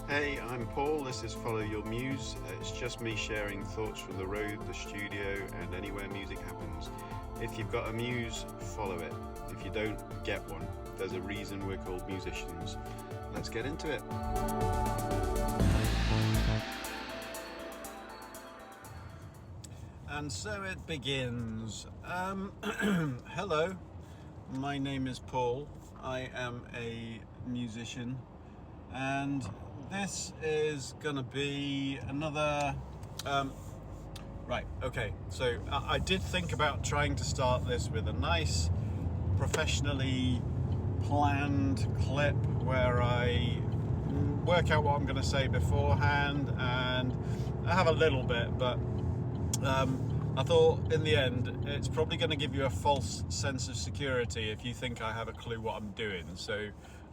Hey, I'm Paul. This is Follow Your Muse. It's just me sharing thoughts from the road, the studio, and anywhere music happens. If you've got a muse, follow it. If you don't, get one. There's a reason we're called musicians. Let's get into it. And so it begins. Hello, my name is Paul. I am a musician, and this is gonna be another so I did think about trying to start this with a nice professionally planned clip where I work out what I'm going to say beforehand, and I have a little bit, but I thought in the end it's probably going to give you a false sense of security if you think I have a clue what I'm doing. So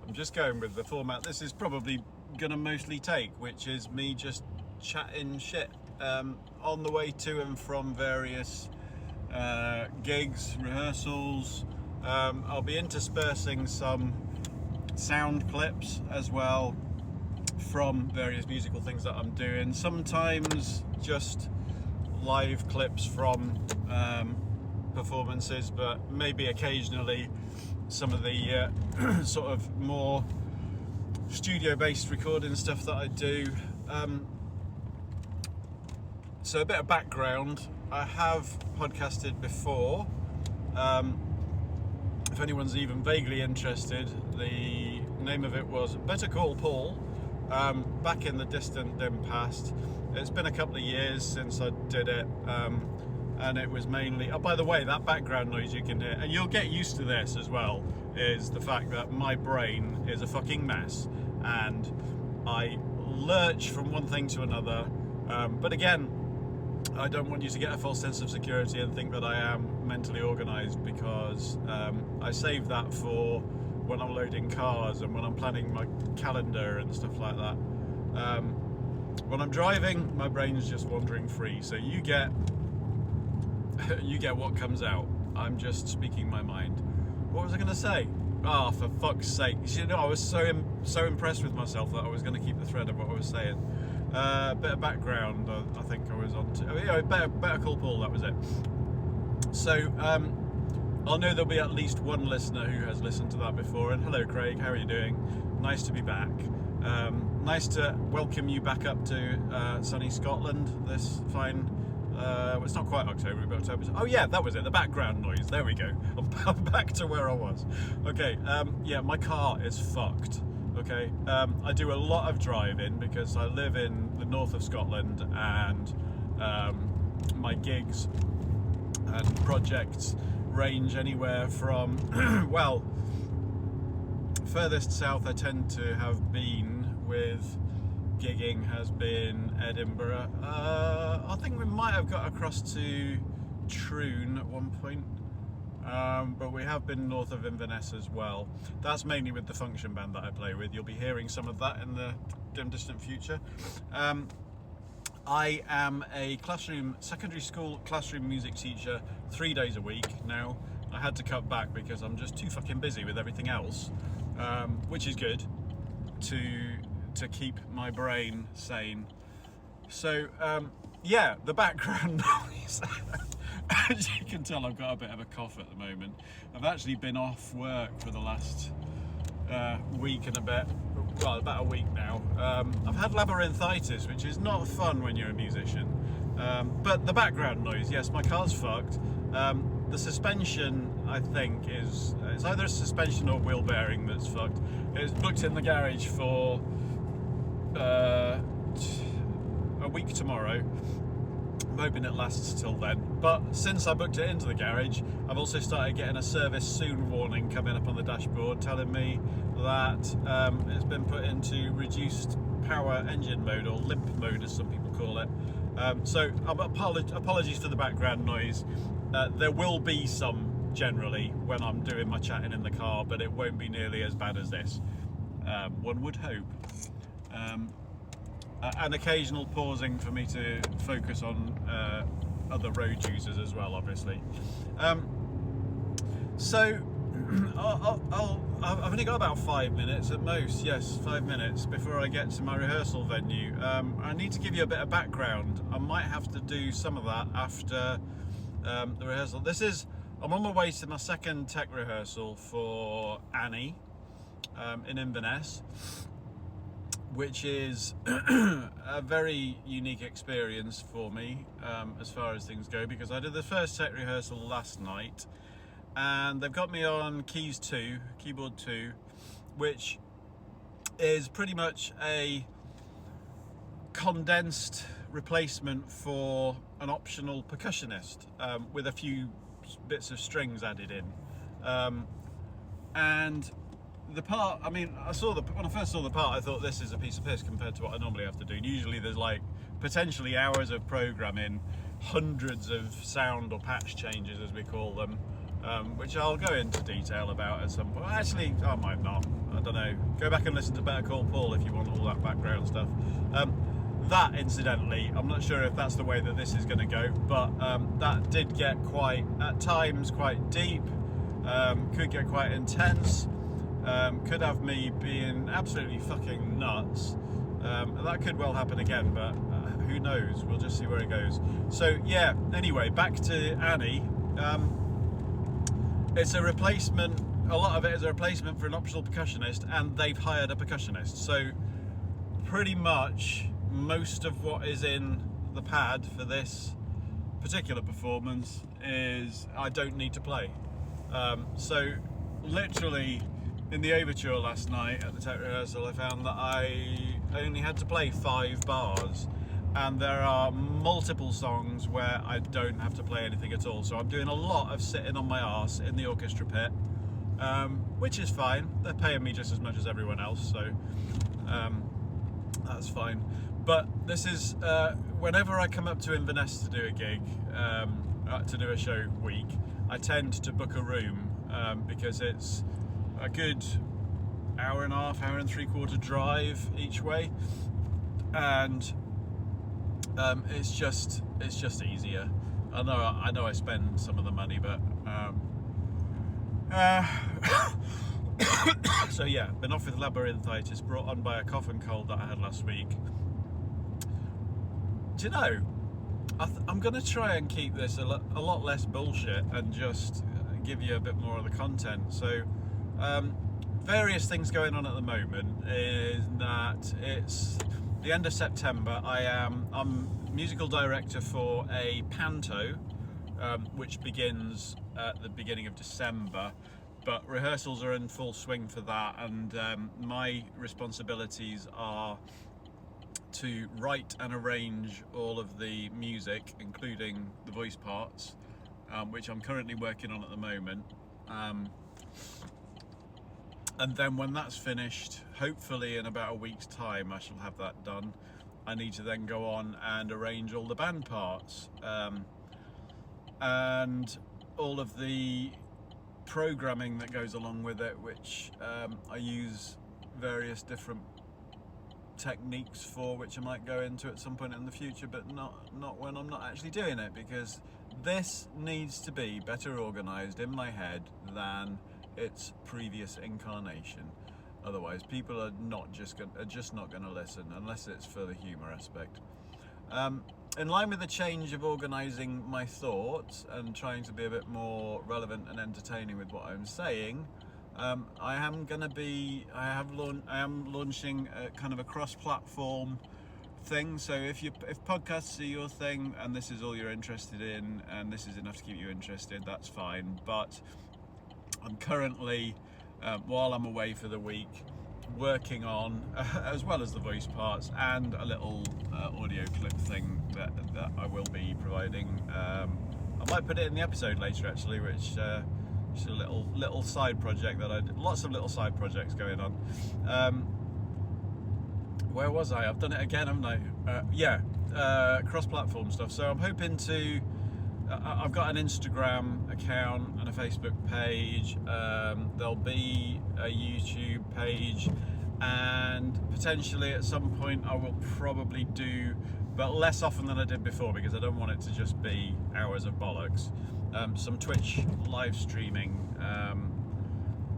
I'm just going with the format this is probably going to mostly take, which is me just chatting shit on the way to and from various gigs, rehearsals. I'll be interspersing some sound clips as well from various musical things that I'm doing. Sometimes just live clips from performances, but maybe occasionally some of the sort of more studio-based recording stuff that I do. So a bit of background, I have podcasted before. If anyone's even vaguely interested, the name of it was Better Call Paul, back in the distant dim past. It's been a couple of years since I did it, and it was mainly, oh, by the way, that background noise you can hear, and you'll get used to this as well, is the fact that my brain is a fucking mess, and I lurch from one thing to another, but again, I don't want you to get a false sense of security and think that I am mentally organised, because I save that for when I'm loading cars and when I'm planning my calendar and stuff like that. When I'm driving, my brain's just wandering free, so you get what comes out. I'm just speaking my mind. What was I going to say? Ah, for fuck's sake. You know, I was so impressed with myself that I was going to keep the thread of what I was saying. Bit of background, I think I was on to. Better Call Paul, that was it. So, I'll know there'll be at least one listener who has listened to that before. And hello, Craig, how are you doing? Nice to be back. Nice to welcome you back up to sunny Scotland this fine. Well, it's not quite October, but October. Oh yeah, that was it. The background noise. There we go. I'm back to where I was. Okay. Yeah, my car is fucked. Okay. I do a lot of driving because I live in the north of Scotland, and my gigs and projects range anywhere from well, furthest south I tend to have been with gigging has been Edinburgh. I think we might have got across to Troon at one point, but we have been north of Inverness as well. That's mainly with the function band that I play with. You'll be hearing some of that in the dim distant future. I am a secondary school classroom music teacher 3 days a week now. I had to cut back because I'm just too fucking busy with everything else, which is good to keep my brain sane. So yeah, the background noise. As you can tell, I've got a bit of a cough at the moment. I've actually been off work for the last week and a bit. Well, about a week now. I've had labyrinthitis, which is not fun when you're a musician. But the background noise, yes, my car's fucked. The suspension, I think, it's either a suspension or wheel bearing that's fucked. It's booked in the garage for a week tomorrow. I'm hoping it lasts till then. But since I booked it into the garage, I've also started getting a service soon warning coming up on the dashboard telling me that it's been put into reduced power engine mode, or limp mode as some people call it. So apologies for the background noise. There will be some generally when I'm doing my chatting in the car, but it won't be nearly as bad as this. One would hope. An occasional pausing for me to focus on other road users as well, obviously. So I've only got about 5 minutes at most. Yes, 5 minutes before I get to my rehearsal venue. I need to give you a bit of background. I might have to do some of that after the rehearsal. I'm on my way to my second tech rehearsal for Annie in Inverness, which is a very unique experience for me as far as things go, because I did the first tech rehearsal last night, and they've got me on keyboard 2, which is pretty much a condensed replacement for an optional percussionist with a few bits of strings added in. And the part, I mean, when I first saw the part, I thought this is a piece of piss compared to what I normally have to do. Usually there's like potentially hours of programming, hundreds of sound or patch changes as we call them, which I'll go into detail about at some point. Actually, I might not, I don't know. Go back and listen to Better Call Paul if you want all that background stuff. That, incidentally, I'm not sure if that's the way that this is going to go, but that did get at times quite deep, could get quite intense. Could have me being absolutely fucking nuts. That could well happen again, but who knows? We'll just see where it goes. So yeah, anyway, back to Annie. It's a replacement, a lot of it is a replacement for an optional percussionist, and they've hired a percussionist. So pretty much most of what is in the pad for this particular performance is I don't need to play. So literally, in the overture last night at the tech rehearsal, I found that I only had to play 5 bars, and there are multiple songs where I don't have to play anything at all. So I'm doing a lot of sitting on my arse in the orchestra pit, which is fine. They're paying me just as much as everyone else, so that's fine. But this is, whenever I come up to Inverness to do a gig, to do a show week, I tend to book a room because it's a good hour and a half, hour and 3/4 drive each way, and it's just easier. I know I spend some of the money, but so yeah, been off with labyrinthitis brought on by a cough and cold that I had last week. Do you know, I'm going to try and keep this a lot less bullshit and just give you a bit more of the content. So various things going on at the moment is that it's the end of September. I'm musical director for a panto, which begins at the beginning of December, but rehearsals are in full swing for that, and my responsibilities are to write and arrange all of the music, including the voice parts, which I'm currently working on at the moment. And then when that's finished, hopefully in about a week's time, I shall have that done. I need to then go on and arrange all the band parts, and all of the programming that goes along with it, which I use various different techniques for, which I might go into at some point in the future, but not when I'm not actually doing it, because this needs to be better organised in my head than its previous incarnation. Otherwise, people are just not going to listen unless it's for the humour aspect. In line with the change of organising my thoughts and trying to be a bit more relevant and entertaining with what I'm saying, I am launching a kind of a cross-platform thing. So if podcasts are your thing and this is all you're interested in and this is enough to keep you interested, that's fine. But I'm currently, while I'm away for the week, working on, as well as the voice parts, and a little audio clip thing that I will be providing. I might put it in the episode later, actually, which is a little side project that I did. Lots of little side projects going on. Where was I? I've done it again, haven't I? Cross-platform stuff. So I'm hoping to. I've got an Instagram account and a Facebook page. There'll be a YouTube page, and potentially at some point I will probably do, but less often than I did before, because I don't want it to just be hours of bollocks. Some Twitch live streaming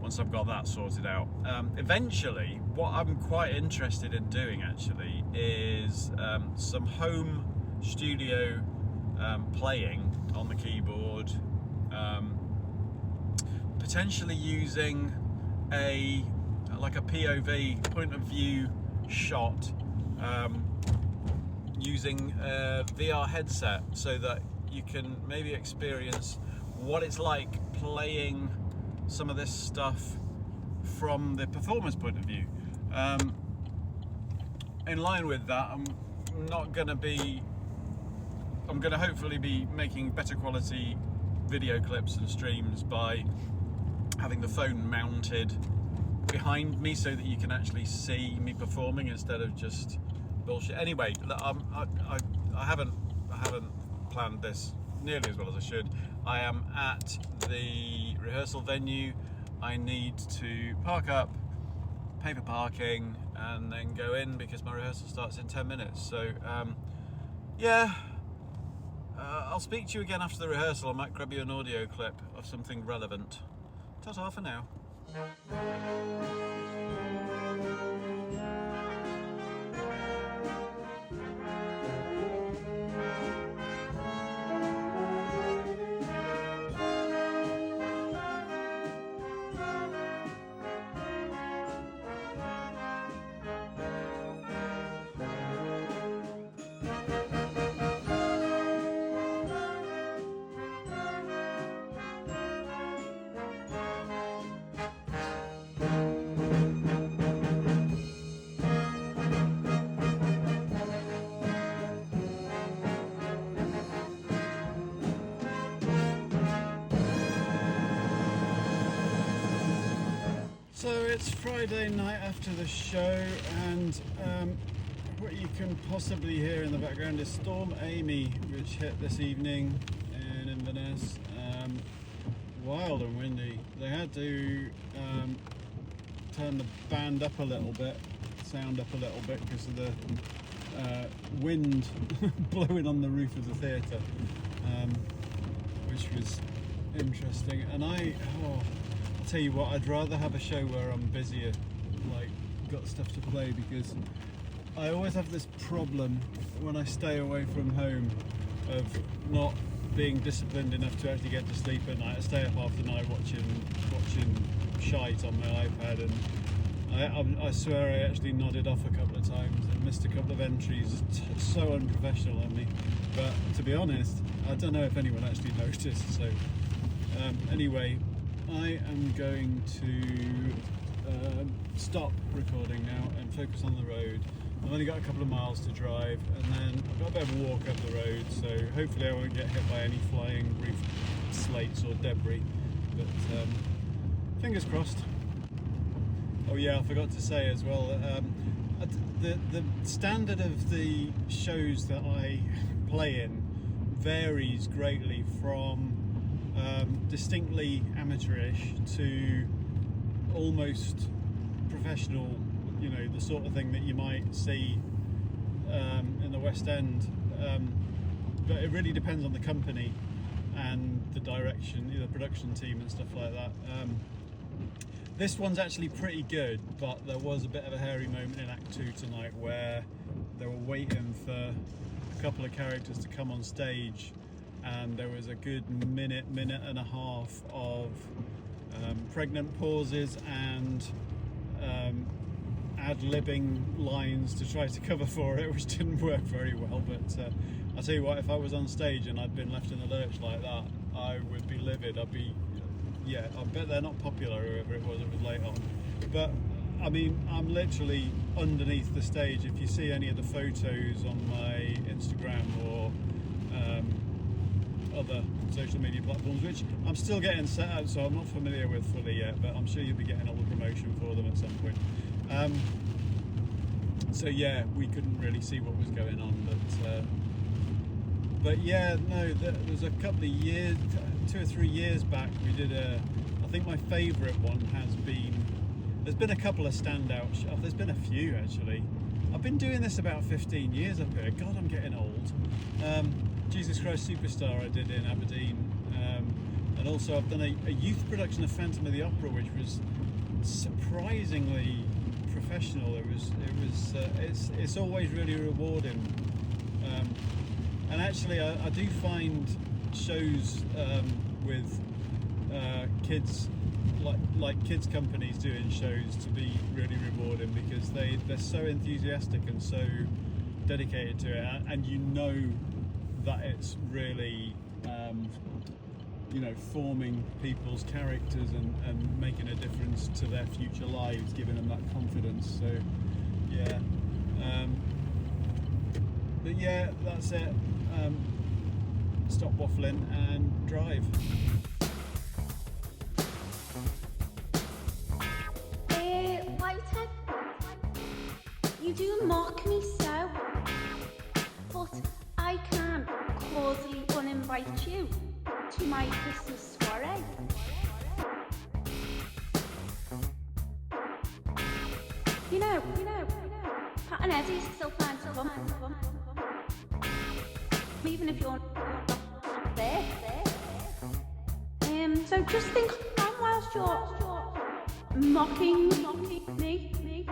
once I've got that sorted out. Eventually, what I'm quite interested in doing actually is some home studio playing on the keyboard, potentially using a POV, point of view shot, using a VR headset, so that you can maybe experience what it's like playing some of this stuff from the performer's point of view. In line with that, I'm going to hopefully be making better quality video clips and streams by having the phone mounted behind me, so that you can actually see me performing instead of just bullshit. Anyway, I haven't planned this nearly as well as I should. I am at the rehearsal venue. I need to park up, pay for parking, and then go in because my rehearsal starts in 10 minutes. So yeah, I'll speak to you again after the rehearsal. I might grab you an audio clip of something relevant. Ta-ta for now. So it's Friday night after the show, and what you can possibly hear in the background is Storm Amy, which hit this evening in Inverness. Wild and windy. They had to turn the band up a little bit, sound up a little bit, because of the wind blowing on the roof of the theatre, which was interesting. And I'll tell you what, I'd rather have a show where I'm busier, like got stuff to play, because I always have this problem when I stay away from home of not being disciplined enough to actually get to sleep at night. I stay up half the night watching shite on my iPad, and I swear I actually nodded off a couple of times and missed a couple of entries. So unprofessional on me, but to be honest, I don't know if anyone actually noticed. So anyway, I am going to stop recording now and focus on the road. I've only got a couple of miles to drive, and then I've got a bit of a walk up the road, so hopefully I won't get hit by any flying roof slates or debris, but fingers crossed. Oh yeah, I forgot to say as well, the standard of the shows that I play in varies greatly from distinctly amateurish to almost professional, you know, the sort of thing that you might see in the West End, but it really depends on the company and the direction, the production team and stuff like that. This one's actually pretty good, but there was a bit of a hairy moment in Act 2 tonight where they were waiting for a couple of characters to come on stage, and there was a good minute and a half of pregnant pauses and ad-libbing lines to try to cover for it, which didn't work very well. But I'll tell you what, if I was on stage and I'd been left in the lurch like that, I would be livid. I'd be, yeah, I bet they're not popular, whoever it was late on. But I mean, I'm literally underneath the stage. If you see any of the photos on my Instagram or other social media platforms, which I'm still getting set up, so I'm not familiar with fully yet, but I'm sure you'll be getting all the promotion for them at some point. So yeah, we couldn't really see what was going on, but yeah, no, there was a couple of years, 2 or 3 years back, we did I think my favourite one has been, there's been a couple of standouts, there's been a few actually. I've been doing this about 15 years up here, God, I'm getting old. Jesus Christ Superstar I did in Aberdeen, and also I've done a youth production of Phantom of the Opera, which was surprisingly professional. It's always really rewarding, and actually I do find shows with kids, like kids companies doing shows, to be really rewarding, because they're so enthusiastic and so dedicated to it, and you know that it's really forming people's characters and making a difference to their future lives, giving them that confidence. So yeah, but yeah, that's it. Stop waffling and drive. Whitehead, you do mock me so, but I can't causally uninvite you to my Christmas soiree. You know, Pat and Eddie's still fine to come, even if you're not there. So just think on whilst you're mocking me.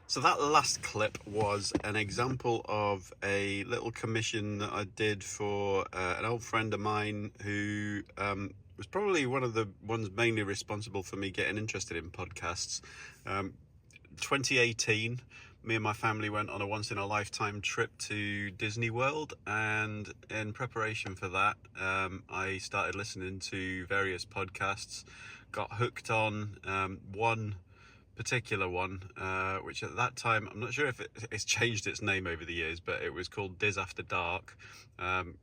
So that last clip was an example of a little commission that I did for an old friend of mine who was probably one of the ones mainly responsible for me getting interested in podcasts. 2018, me and my family went on a once-in-a-lifetime trip to Disney World, and in preparation for that, I started listening to various podcasts, got hooked on one particular one, which at that time, I'm not sure if it's changed its name over the years, but it was called Diz After Dark.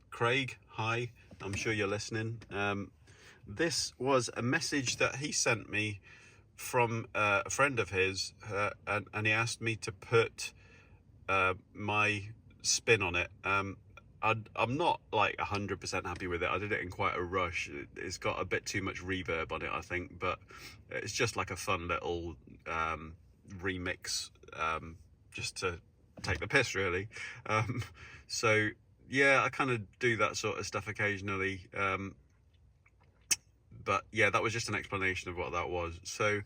Craig, hi, I'm sure you're listening. This was a message that he sent me from a friend of his, and he asked me to put my spin on it. I'm not like 100% happy with it. I did it in quite a rush. It's got a bit too much reverb on it, I think, but it's just like a fun little remix, just to take the piss, really. So yeah, I kind of do that sort of stuff occasionally. But yeah, that was just an explanation of what that was. So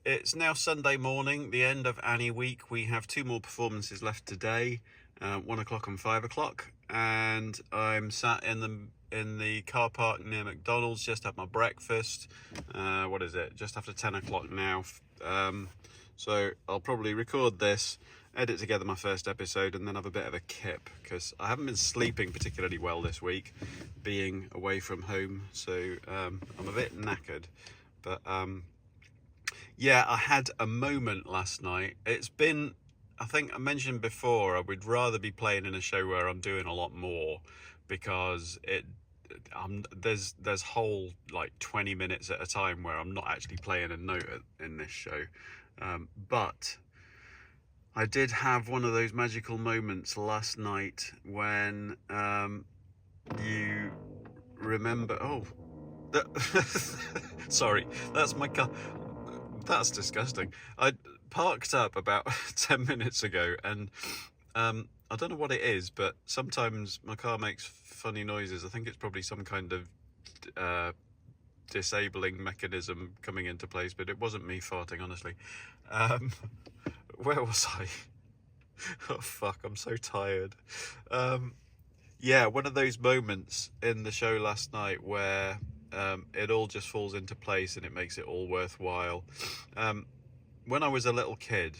it's now Sunday morning, the end of Annie week. We have 2 more performances left today, 1 o'clock and 5 o'clock. And I'm sat in the car park near McDonald's, just had my breakfast. What is it? Just after 10 o'clock now. So I'll probably record this, edit together my first episode, and then have a bit of a kip, because I haven't been sleeping particularly well this week, being away from home. So I'm a bit knackered. But yeah, I had a moment last night. It's been, I think I mentioned before, I would rather be playing in a show where I'm doing a lot more, because there's whole like 20 minutes at a time where I'm not actually playing a note in this show. But I did have one of those magical moments last night when you remember. Sorry, that's my car. That's disgusting. I parked up about 10 minutes ago, and I don't know what it is, but sometimes my car makes funny noises. I think it's probably some kind of disabling mechanism coming into place, but it wasn't me farting, honestly. Where was I? Oh fuck, I'm so tired. Yeah, one of those moments in the show last night where it all just falls into place and it makes it all worthwhile. When I was a little kid,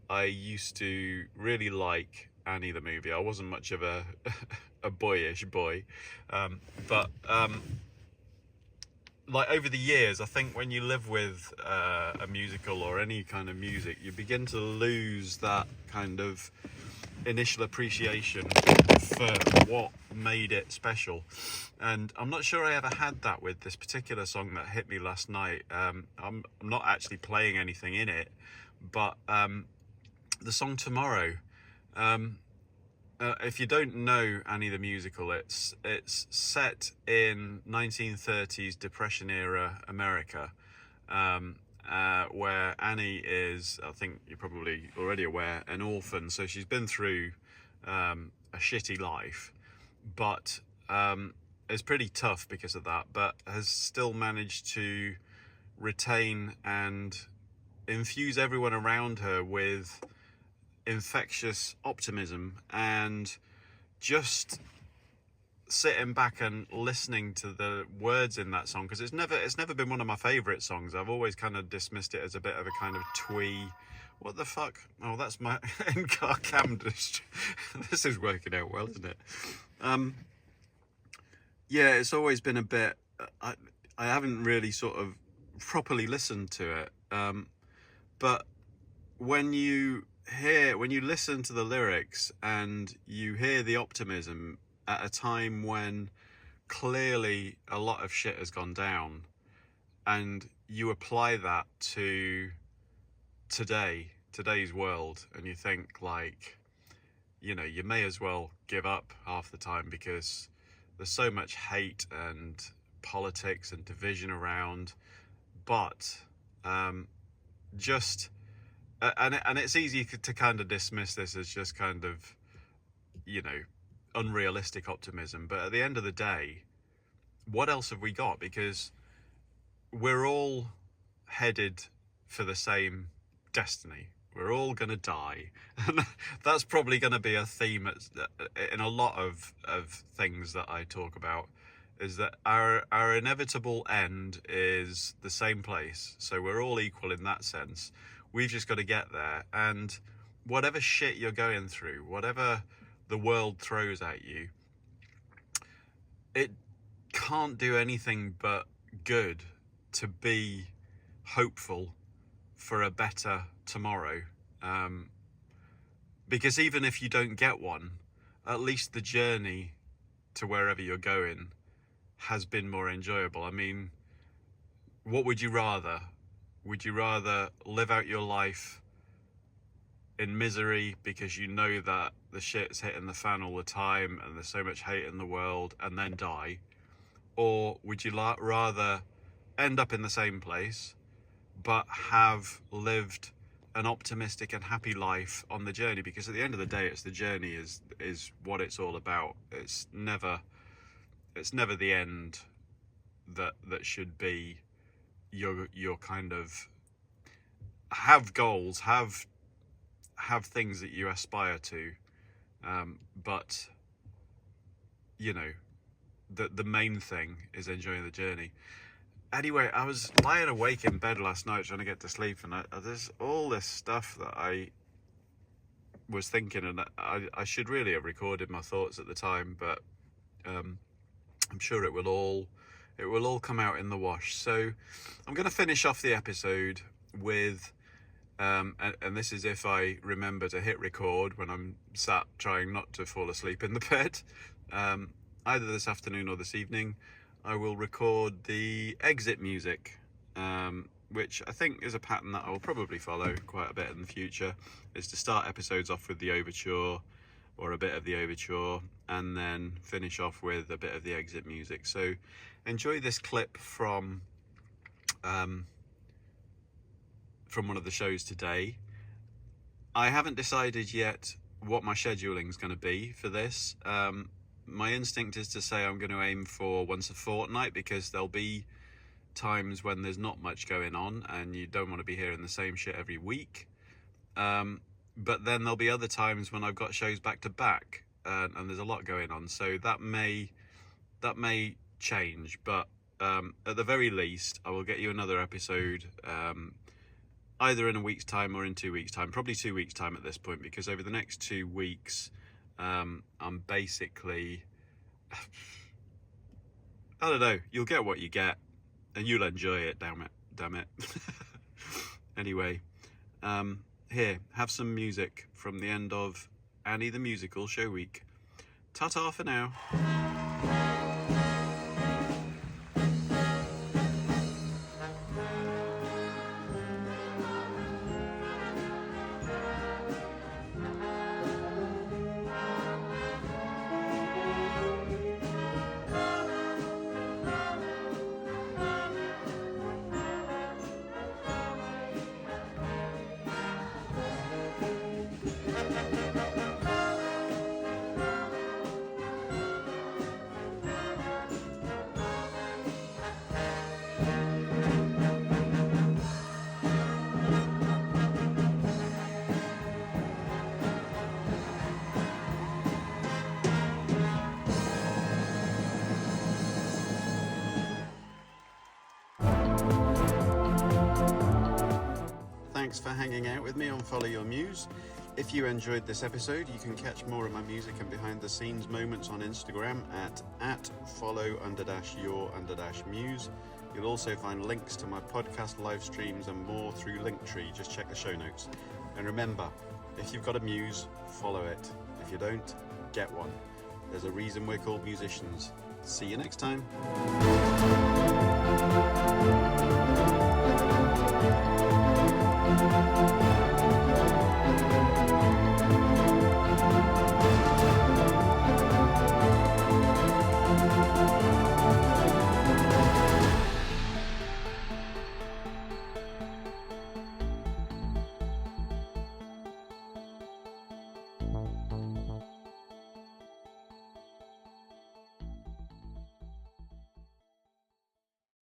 I used to really like Annie the movie. I wasn't much of a boyish boy, but like over the years, I think when you live with a musical or any kind of music, you begin to lose that kind of initial appreciation for what made it special. And I'm not sure I ever had that with this particular song that hit me last night. I'm not actually playing anything in it, but the song Tomorrow, if you don't know Annie the musical, it's set in 1930s Depression era America, where Annie is, I think you're probably already aware, an orphan. So she's been through a shitty life, but is pretty tough because of that, but has still managed to retain and infuse everyone around her with infectious optimism, and just sitting back and listening to the words in that song, because it's never been one of my favorite songs. I've always kind of dismissed it as a bit of a kind of twee. What the fuck? Oh, that's my in-car cam. This is working out well, isn't it? Yeah, it's always been a bit. I haven't really sort of properly listened to it, but when you listen to the lyrics and you hear the optimism at a time when clearly a lot of shit has gone down, and you apply that to today's world, and you think, like, you know, you may as well give up half the time, because there's so much hate and politics and division around. But just and it's easy to kind of dismiss this as just kind of, you know, unrealistic optimism, but at the end of the day, what else have we got? Because we're all headed for the same destiny. We're all gonna die, and that's probably gonna be a theme in a lot of things that I talk about, is that our inevitable end is the same place. So we're all equal in that sense. We've just got to get there, and whatever shit you're going through, whatever the world throws at you, it can't do anything but good to be hopeful for a better tomorrow. Because even if you don't get one, at least the journey to wherever you're going has been more enjoyable. I mean, what would you rather? Would you rather live out your life in misery because you know that the shit's hitting the fan all the time and there's so much hate in the world, and then die? Or would you rather end up in the same place but have lived an optimistic and happy life on the journey? Because at the end of the day, it's the journey is what it's all about. It's never the end that should be your kind of, have goals, have things that you aspire to, but you know, the main thing is enjoying the journey. Anyway, I was lying awake in bed last night trying to get to sleep, and there's all this stuff that I was thinking, and I should really have recorded my thoughts at the time, but I'm sure it will all come out in the wash. So I'm going to finish off the episode with, and this is if I remember to hit record when I'm sat trying not to fall asleep in the bed, either this afternoon or this evening, I will record the exit music, which I think is a pattern that I will probably follow quite a bit in the future, is to start episodes off with the overture or a bit of the overture, and then finish off with a bit of the exit music. So enjoy this clip from one of the shows today. I haven't decided yet what my scheduling's going to be for this. My instinct is to say I'm going to aim for once a fortnight, because there'll be times when there's not much going on and you don't want to be hearing the same shit every week. But then there'll be other times when I've got shows back to back, and there's a lot going on. So that may change, but at the very least, I will get you another episode, either in a week's time or in 2 weeks' time. Probably 2 weeks' time at this point, because over the next 2 weeks, I'm basically, I don't know, you'll get what you get, and you'll enjoy it, damn it. Anyway, here, have some music from the end of Annie the Musical show week. Ta-ta for now. thanks for hanging out with me on Follow Your Muse. If you enjoyed this episode, you can catch more of my music and behind the scenes moments on Instagram at follow_your_muse. You'll also find links to my podcast, live streams and more through Linktree. Just check the show notes. And remember, if you've got a muse, follow it. If you don't, get one. There's a reason we're called musicians. See you next time.